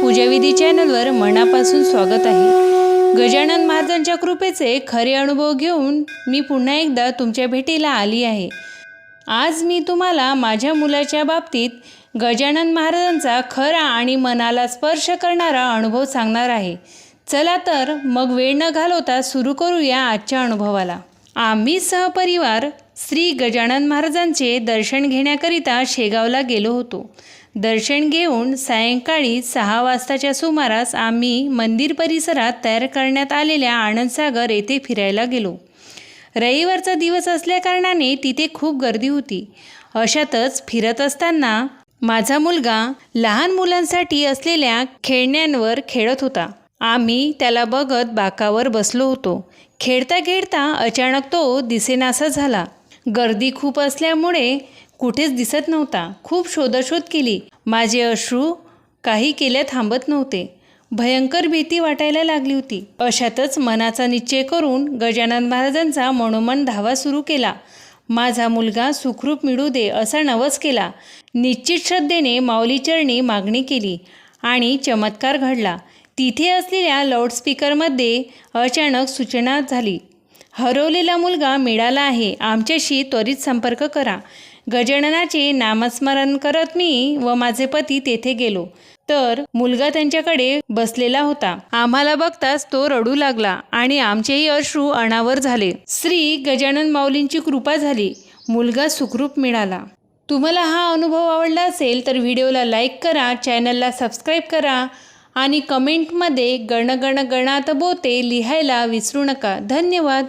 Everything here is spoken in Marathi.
पूजाविधी चॅनलवर मनापासून स्वागत आहे। गजानन महाराजांच्या कृपेचे खरे अनुभव घेऊन मी पुन्हा एकदा तुमच्या भेटीला आली आहे। आज मी तुम्हाला माझ्या मुलाच्या बाबतीत गजानन महाराजांचा खरा आणि मनाला स्पर्श करणारा अनुभव सांगणार आहे। चला तर मग वेळ न घालवता सुरू करूया आजच्या अनुभवाला। आम्ही सहपरिवार श्री गजानन महाराजांचे दर्शन घेण्याकरिता शेगावला गेलो होतो। दर्शन घेऊन सायंकाळी 6 वाजताच्या सुमारास आम्ही मंदिर परिसरात तयार करण्यात आलेल्या आनंदसागर येथे फिरायला गेलो। रविवारचा दिवस असल्याकारणाने तिथे खूप गर्दी होती। अशातच फिरत असताना माझा मुलगा लहान मुलांसाठी असलेल्या खेळण्यांवर खेळत होता। आम्ही त्याला बघत बाकावर बसलो होतो। खेळता खेळता अचानक तो दिसेनासा झाला। गर्दी खूप असल्यामुळे कुठेच दिसत नव्हता। खूप शोधाशोध केली। माझे अश्रू काही केल्या थांबत नव्हते। भयंकर भीती वाटायला लागली होती। अशातच मनाचा निश्चय करून गजानन महाराजांचा मनोमन धावा सुरू केला। माझा मुलगा सुखरूप मिळू दे असा नवस केला। निश्चित श्रद्धेने माऊलीचरणी मागणी केली आणि चमत्कार घडला। तिथे असलेल्या लाऊडस्पीकरमध्ये अचानक सूचना झाली, हरवलेला मुलगा मिळाला आहे, आमच्याशी त्वरित संपर्क करा। गजाननाचे नामस्मरण करत मी व माझे पती तेथे गेलो तर मुलगा त्यांच्याकडे बसलेला होता। आम्हाला बघताच तो रडू लागला आणि आमचेही अश्रू अनावर झाले। श्री गजानन माऊलींची कृपा झाली। मुलगा सुखरूप मिळाला। तुम्हाला हा अनुभव आवडला असेल तर व्हिडिओला लाईक करा, चॅनलला सबस्क्राईब करा आणि कमेंटमध्ये गण गण गणात बोते लिहायला विसरू नका। धन्यवाद।